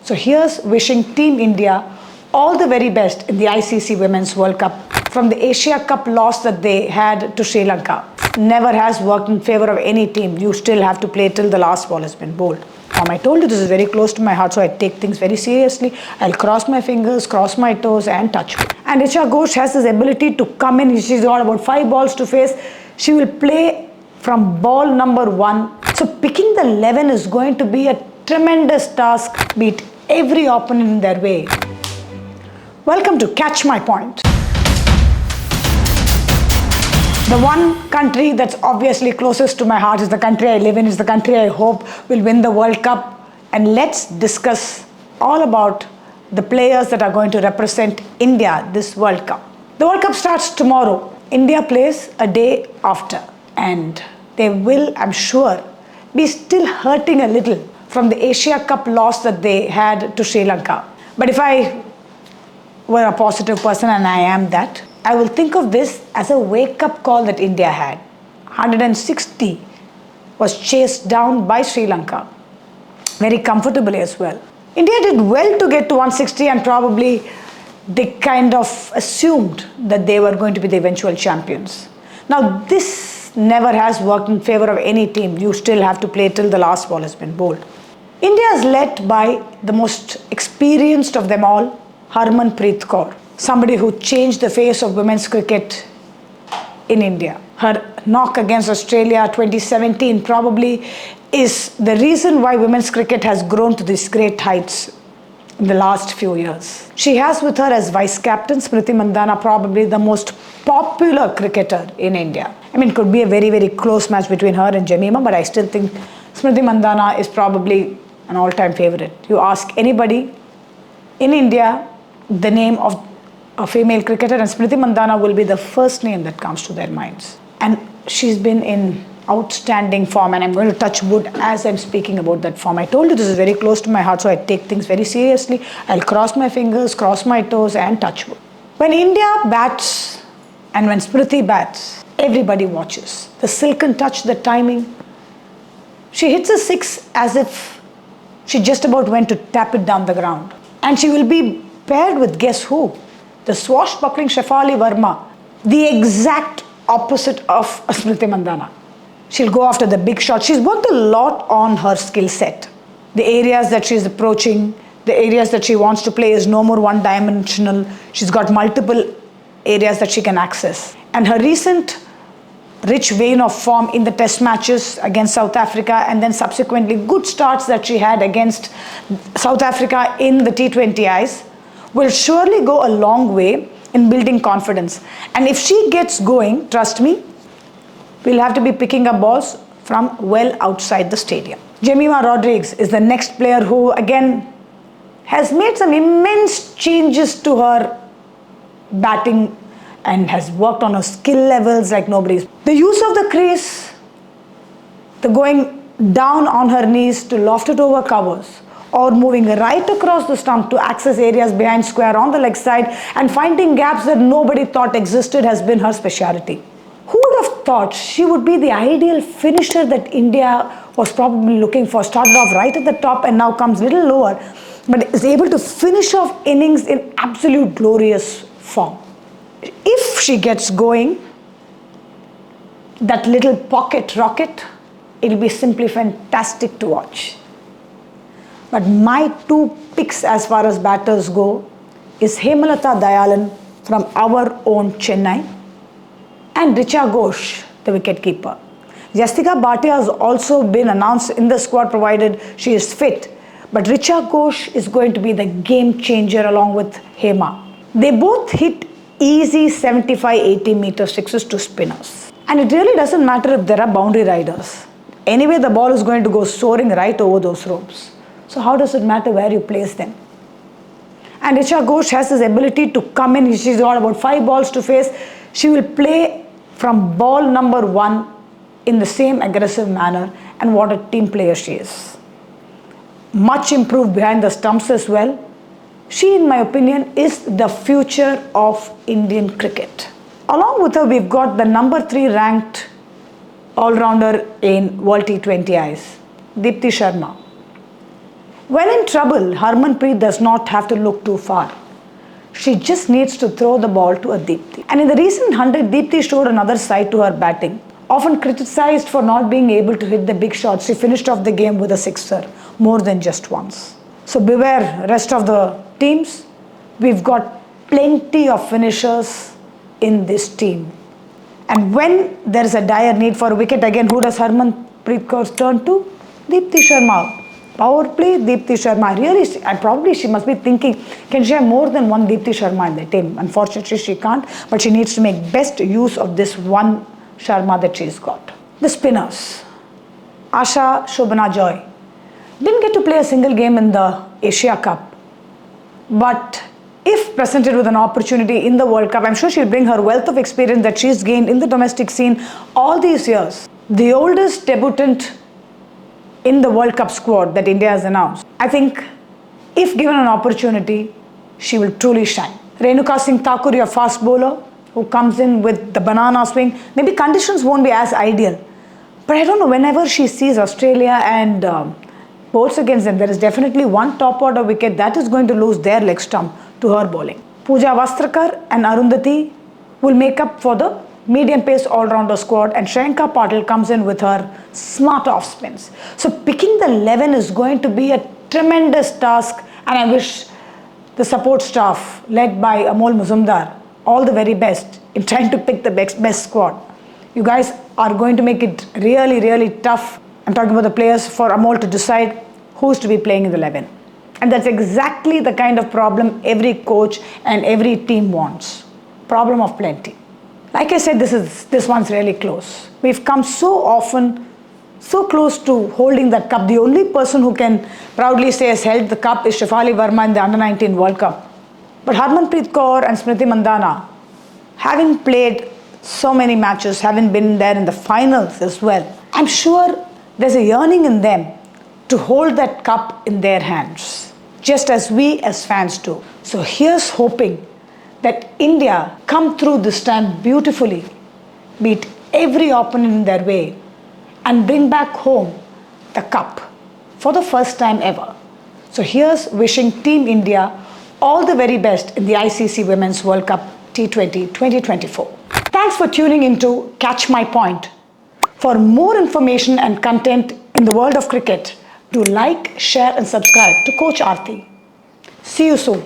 So here's wishing Team India all the very best in the ICC Women's World Cup from the Asia Cup loss that they had to Sri Lanka. Never has worked in favor of any team. You still have to play till the last ball has been bowled. I told you this is very close to my heart, so I take things very seriously. I'll cross my fingers, cross my toes and touch wood. And Richa Ghosh has this ability to come in. She's got about 5 balls to face. She will play from ball number 1. So picking the 11 is going to be a tremendous task. Beat every opponent in their way. Welcome to Catch My Point. The one country that's obviously closest to my heart is the country I live in, is the country I hope will win the World Cup. And let's discuss all about the players that are going to represent India this World Cup. The World Cup starts tomorrow. India plays a day after. And they will, I'm sure, be still hurting a little from the Asia Cup loss that they had to Sri Lanka. But if I were a positive person, and I am that, I will think of this as a wake-up call that India had. 160 was chased down by Sri Lanka, very comfortably as well. India did well to get to 160, and probably they kind of assumed that they were going to be the eventual champions. Now this never has worked in favor of any team. You still have to play till the last ball has been bowled. India is led by the most experienced of them all, Harmanpreet Kaur. Somebody who changed the face of women's cricket in India. Her knock against Australia 2017 probably is the reason why women's cricket has grown to these great heights in the last few years. She has with her as vice captain Smriti Mandhana, probably the most popular cricketer in India. I mean, it could be a very, very close match between her and Jemimah, but I still think Smriti Mandhana is probably an all-time favorite. You ask anybody in India the name of a female cricketer, and Smriti Mandhana will be the first name that comes to their minds. And she's been in outstanding form, and I'm going to touch wood as I'm speaking about that form. I told you this is very close to my heart, so I take things very seriously. I'll cross my fingers, cross my toes and touch wood. When India bats and when Smriti bats, everybody watches. The silken touch, the timing. She hits a 6 as if she just about went to tap it down the ground. And she will be paired with guess who? The swashbuckling Shefali Verma, the exact opposite of Smriti Mandhana. She'll go after the big shot. She's worked a lot on her skill set. The areas that she's approaching, the areas that she wants to play is no more one-dimensional. She's got multiple areas that she can access. And her recent rich vein of form in the test matches against South Africa, and then subsequently good starts that she had against South Africa in the T20Is, will surely go a long way in building confidence. And if she gets going, trust me, we'll have to be picking up balls from well outside the stadium. Jemimah Rodriguez is the next player who again has made some immense changes to her batting and has worked on her skill levels like nobody's. The use of the crease, the going down on her knees to loft it over covers, or moving right across the stump to access areas behind square on the leg side and finding gaps that nobody thought existed has been her speciality. Who would have thought she would be the ideal finisher that India was probably looking for? Started off right at the top and now comes a little lower, but is able to finish off innings in absolute glorious form. If she gets going, that little pocket rocket, it'll be simply fantastic to watch. But my 2 picks as far as batters go is Hemalata Dayalan from our own Chennai and Richa Ghosh, the wicketkeeper. Jastika Bhatia has also been announced in the squad provided she is fit. But Richa Ghosh is going to be the game changer along with Hema. They both hit easy 75-80 meter sixes to spinners. And it really doesn't matter if there are boundary riders. Anyway, the ball is going to go soaring right over those ropes. So how does it matter where you place them? And Richa Ghosh has this ability to come in. She's got about 5 balls to face. She will play from ball number 1 in the same aggressive manner, and what a team player she is. Much improved behind the stumps as well. She, in my opinion, is the future of Indian cricket. Along with her, we've got the number 3 ranked all-rounder in World T20Is, Deepti Sharma. When in trouble, Harmanpreet does not have to look too far. She just needs to throw the ball to a Deepti. And in the recent 100, Deepti showed another side to her batting. Often criticized for not being able to hit the big shots, she finished off the game with a sixer, more than just once. So beware, rest of the teams. We've got plenty of finishers in this team. And when there is a dire need for a wicket, again, who does Harmanpreet Kaur turn to? Deepti Sharma. Power play, Deepti Sharma. Really, and probably she must be thinking, can she have more than one Deepti Sharma in the team? Unfortunately, she can't, but she needs to make best use of this one Sharma that she's got. The spinners. Asha Shobana Joy didn't get to play a single game in the Asia Cup, but if presented with an opportunity in the World Cup, I'm sure she'll bring her wealth of experience that she's gained in the domestic scene all these years. The oldest debutant in the World Cup squad that India has announced. I think if given an opportunity, she will truly shine. Renuka Singh Thakur, your fast bowler, who comes in with the banana swing. Maybe conditions won't be as ideal, but I don't know, whenever she sees Australia and bowls against them, there is definitely one top order wicket that is going to lose their leg stump to her bowling. Pooja Vastrakar and Arundhati will make up for the medium pace all-rounder squad, and Shreyanka Patil comes in with her smart off spins. So picking the 11 is going to be a tremendous task, and I wish the support staff led by Amol Muzumdar all the very best in trying to pick the best squad. You guys are going to make it really, really tough. I'm talking about the players, for Amol to decide who's to be playing in the 11. And that's exactly the kind of problem every coach and every team wants. Problem of plenty. Like I said, this one's really close. We've come so often, so close to holding that cup. The only person who can proudly say has held the cup is Shefali Verma in the Under-19 World Cup. But Harmanpreet Kaur and Smriti Mandhana, having played so many matches, having been there in the finals as well, I'm sure there's a yearning in them to hold that cup in their hands, just as we as fans do. So here's hoping that India come through this time beautifully, beat every opponent in their way, and bring back home the cup for the first time ever. So here's wishing Team India all the very best in the ICC Women's World Cup T20 2024. Thanks for tuning in to Catch My Point. For more information and content in the world of cricket, do like, share and subscribe to Coach Aarti. See you soon.